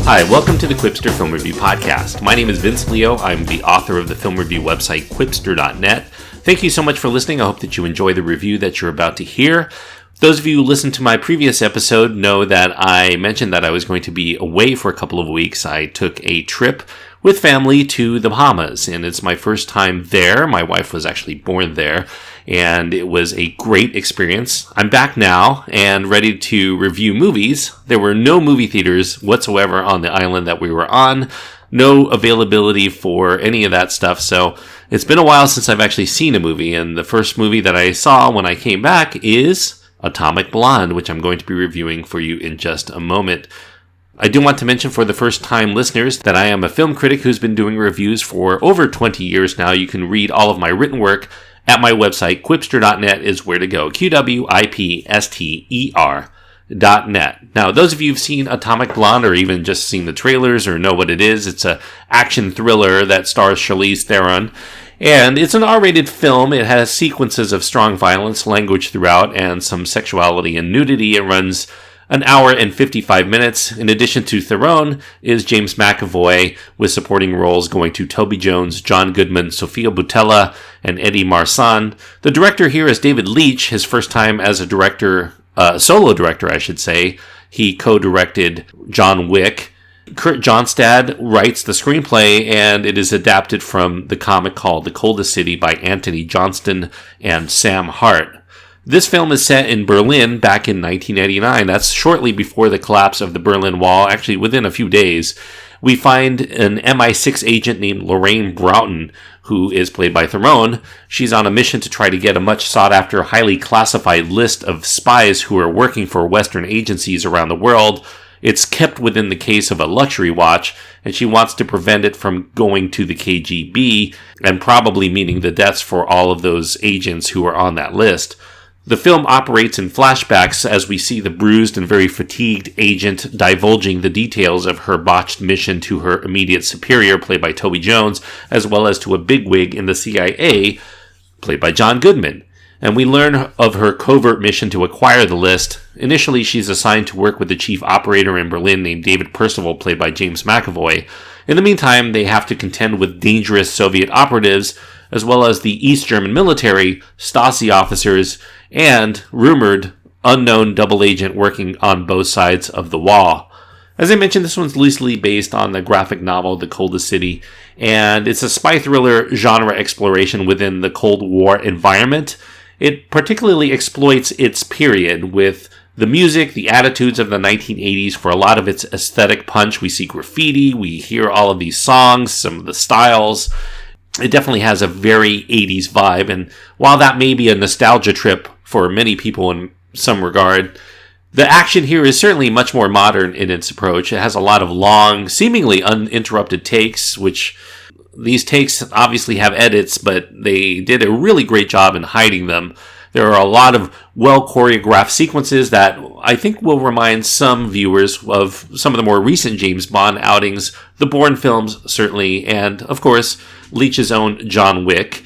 Hi, welcome to the Quipster Film Review Podcast. My name is Vince Leo. I'm the author of the film review website Quipster.net. Thank you so much for listening. I hope that you enjoy the review that you're about to hear. Those of you who listened to my previous episode know that I mentioned that I was going to be away for a couple of weeks. I took a trip with family to the Bahamas, and it's my first time there. My wife was actually born there, and it was a great experience. I'm back now and ready to review movies. There were no movie theaters whatsoever on the island that we were on, no availability for any of that stuff, so it's been a while since I've actually seen a movie, and the first movie that I saw when I came back is Atomic Blonde, which I'm going to be reviewing for you in just a moment. I do want to mention for the first time listeners that I am a film critic who's been doing reviews for over 20 years now. You can read all of my written work at my website. Quipster.net is where to go. QWIPSTER.net. Now, those of you who've seen Atomic Blonde or even just seen the trailers or know what it is, it's an action thriller that stars Charlize Theron. And it's an R-rated film. It has sequences of strong violence, language throughout, and some sexuality and nudity. It runs an hour and 55 minutes. In addition to Theron is James McAvoy, with supporting roles going to Toby Jones, John Goodman, Sofia Boutella, and Eddie Marsan. The director here is David Leitch, his first time as a director, solo director, I should say. He co-directed John Wick. Kurt Johnstad writes the screenplay, and it is adapted from the comic called The Coldest City by Anthony Johnston and Sam Hart. This film is set in Berlin back in 1989. That's shortly before the collapse of the Berlin Wall, actually within a few days. We find an MI6 agent named Lorraine Broughton, who is played by Theron. She's on a mission to try to get a much sought-after, highly classified list of spies who are working for Western agencies around the world. It's kept within the case of a luxury watch, and she wants to prevent it from going to the KGB, and probably meaning the deaths for all of those agents who are on that list. The film operates in flashbacks as we see the bruised and very fatigued agent divulging the details of her botched mission to her immediate superior, played by Toby Jones, as well as to a bigwig in the CIA, played by John Goodman. And we learn of her covert mission to acquire the list. Initially, she's assigned to work with the chief operator in Berlin named David Percival, played by James McAvoy. In the meantime, they have to contend with dangerous Soviet operatives, as well as the East German military, Stasi officers, and rumored unknown double agent working on both sides of the wall. As I mentioned, this one's loosely based on the graphic novel The Coldest City, and it's a spy thriller genre exploration within the Cold War environment. It particularly exploits its period with the music, the attitudes of the 1980s for a lot of its aesthetic punch. We see graffiti, we hear all of these songs, some of the styles. It definitely has a very 80s vibe, and while that may be a nostalgia trip for many people in some regard, the action here is certainly much more modern in its approach. It has a lot of long, seemingly uninterrupted takes, which these takes obviously have edits, but they did a really great job in hiding them. There are a lot of well-choreographed sequences that I think will remind some viewers of some of the more recent James Bond outings, the Bourne films certainly, and, of course, Leitch's own John Wick.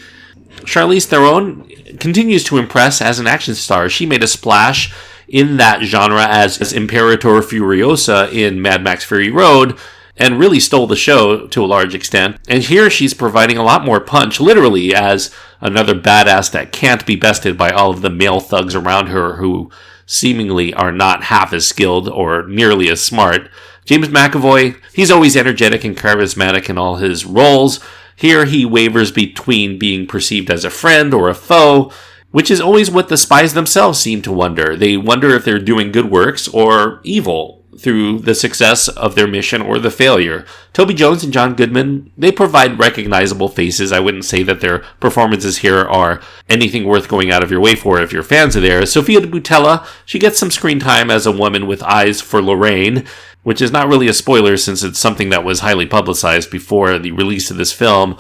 Charlize Theron continues to impress as an action star. She made a splash in that genre as Imperator Furiosa in Mad Max Fury Road, and really stole the show to a large extent. And here she's providing a lot more punch, literally, as another badass that can't be bested by all of the male thugs around her who seemingly are not half as skilled or nearly as smart. James McAvoy, he's always energetic and charismatic in all his roles. Here he wavers between being perceived as a friend or a foe, which is always what the spies themselves seem to wonder. They wonder if they're doing good works or evil through the success of their mission or the failure. Toby Jones and John Goodman, they provide recognizable faces. I wouldn't say that their performances here are anything worth going out of your way for if you're fans of theirs. Sofia Boutella, she gets some screen time as a woman with eyes for Lorraine, which is not really a spoiler since it's something that was highly publicized before the release of this film.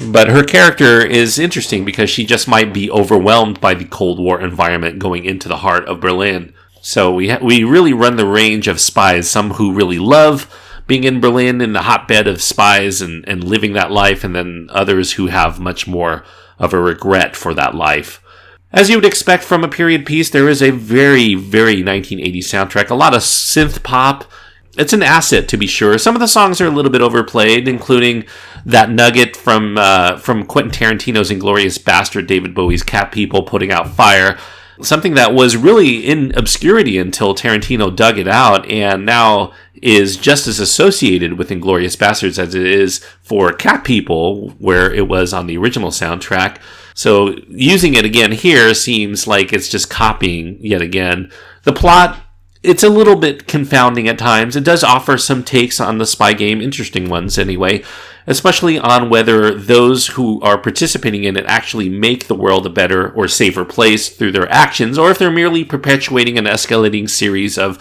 But her character is interesting because she just might be overwhelmed by the Cold War environment going into the heart of Berlin. So we really run the range of spies, some who really love being in Berlin in the hotbed of spies and living that life, and then others who have much more of a regret for that life. As you would expect from a period piece, there is a very, very 1980s soundtrack, a lot of synth pop, It's an asset, to be sure. Some of the songs are a little bit overplayed, including that nugget from Quentin Tarantino's Inglourious Bastard, David Bowie's Cat People Putting Out Fire. Something that was really in obscurity until Tarantino dug it out, and now is just as associated with Inglourious Bastards as it is for Cat People, where it was on the original soundtrack. So using it again here seems like it's just copying yet again. The plot, it's a little bit confounding at times. It does offer some takes on the spy game, interesting ones anyway, especially on whether those who are participating in it actually make the world a better or safer place through their actions, or if they're merely perpetuating an escalating series of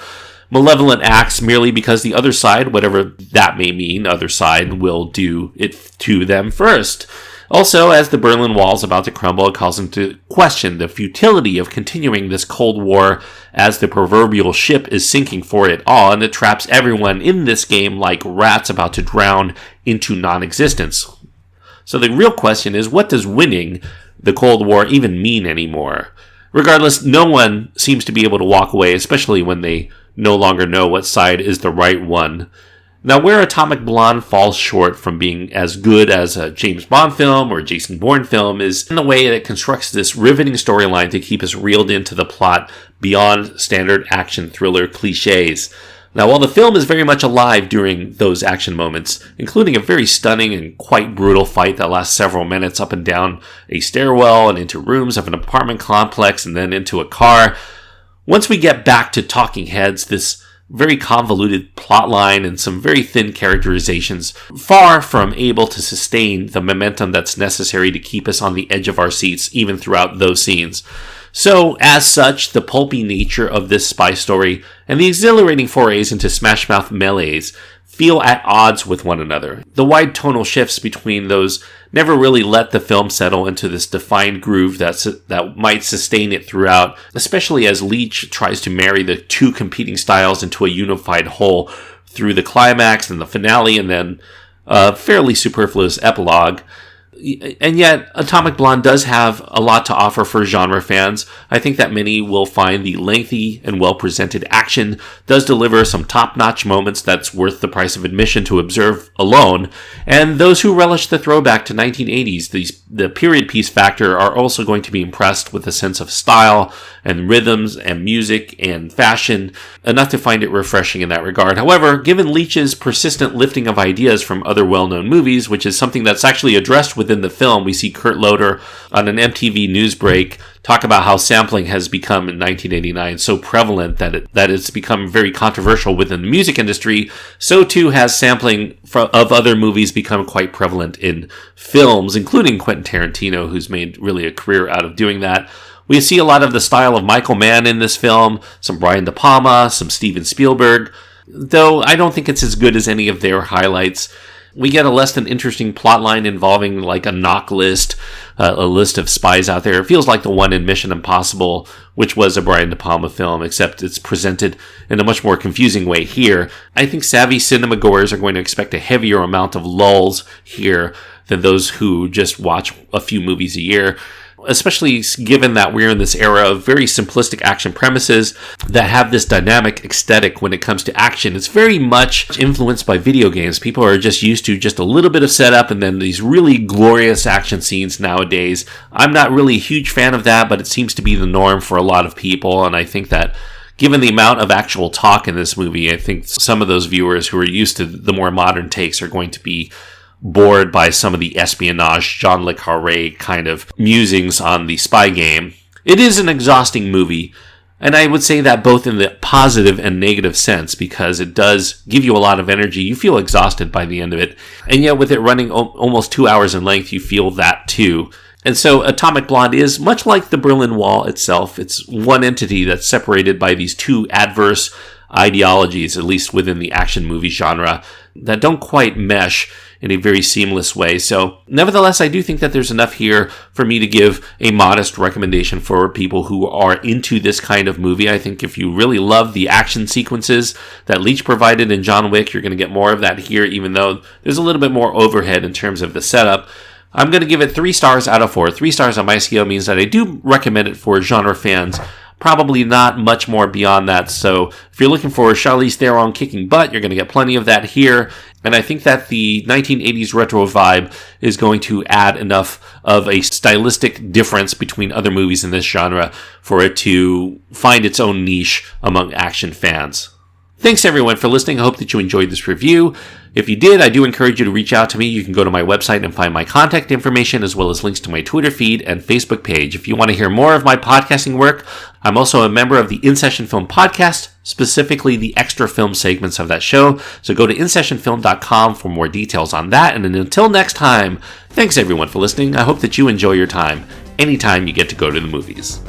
malevolent acts merely because the other side, whatever that may mean, other side will do it to them first. Also, as the Berlin Wall is about to crumble, it calls into question the futility of continuing this Cold War as the proverbial ship is sinking for it all, and it traps everyone in this game like rats about to drown into non-existence. So the real question is, what does winning the Cold War even mean anymore? Regardless, no one seems to be able to walk away, especially when they no longer know what side is the right one. Now, where Atomic Blonde falls short from being as good as a James Bond film or Jason Bourne film is in the way that it constructs this riveting storyline to keep us reeled into the plot beyond standard action thriller cliches. Now, while the film is very much alive during those action moments, including a very stunning and quite brutal fight that lasts several minutes up and down a stairwell and into rooms of an apartment complex and then into a car, once we get back to talking heads, this very convoluted plot line and some very thin characterizations, far from able to sustain the momentum that's necessary to keep us on the edge of our seats even throughout those scenes. So, as such, the pulpy nature of this spy story and the exhilarating forays into smash-mouth melees feel at odds with one another. The wide tonal shifts between those never really let the film settle into this defined groove that might sustain it throughout, especially as Leach tries to marry the two competing styles into a unified whole through the climax and the finale and then a fairly superfluous epilogue. And yet, Atomic Blonde does have a lot to offer for genre fans. I think that many will find the lengthy and well-presented action does deliver some top-notch moments that's worth the price of admission to observe alone. And those who relish the throwback to 1980s, the period piece factor, are also going to be impressed with a sense of style and rhythms and music and fashion, enough to find it refreshing in that regard. However, given Leach's persistent lifting of ideas from other well-known movies, which is something that's actually addressed within the film, we see Kurt Loder on an MTV news break talk about how sampling has become in 1989 so prevalent that it's become very controversial within the music industry. So too has sampling of other movies become quite prevalent in films, including Quentin Tarantino, who's made really a career out of doing that. We see a lot of the style of Michael Mann in this film, some Brian De Palma, some Steven Spielberg, though I don't think it's as good as any of their highlights. We get a less than interesting plotline involving like a knock list, a list of spies out there. It feels like the one in Mission Impossible, which was a Brian De Palma film, except it's presented in a much more confusing way here. I think savvy cinemagoers are going to expect a heavier amount of lulls here than those who just watch a few movies a year, especially given that we're in this era of very simplistic action premises that have this dynamic aesthetic when it comes to action. It's very much influenced by video games. People are just used to just a little bit of setup and then these really glorious action scenes nowadays. I'm not really a huge fan of that, but it seems to be the norm for a lot of people, and I think that given the amount of actual talk in this movie, I think some of those viewers who are used to the more modern takes are going to be bored by some of the espionage, Jean Le Carré kind of musings on the spy game. It is an exhausting movie, and I would say that both in the positive and negative sense, because it does give you a lot of energy. You feel exhausted by the end of it, and yet with it running almost 2 hours in length, you feel that too. And so Atomic Blonde is much like the Berlin Wall itself. It's one entity that's separated by these two adverse ideologies, at least within the action movie genre, that don't quite mesh in a very seamless way. So nevertheless, I do think that there's enough here for me to give a modest recommendation for people who are into this kind of movie. I think if you really love the action sequences that Leach provided in John Wick, you're going to get more of that here, even though there's a little bit more overhead in terms of the setup. I'm going to give it 3 stars out of 4. 3 stars on my scale means that I do recommend it for genre fans, probably not much more beyond that. So if you're looking for Charlize Theron kicking butt, you're going to get plenty of that here. And I think that the 1980s retro vibe is going to add enough of a stylistic difference between other movies in this genre for it to find its own niche among action fans. Thanks everyone for listening. I hope that you enjoyed this review. If you did, I do encourage you to reach out to me. You can go to my website and find my contact information as well as links to my Twitter feed and Facebook page. If you want to hear more of my podcasting work, I'm also a member of the In Session Film podcast, specifically the extra film segments of that show. So go to insessionfilm.com for more details on that. And until next time, thanks everyone for listening. I hope that you enjoy your time anytime you get to go to the movies.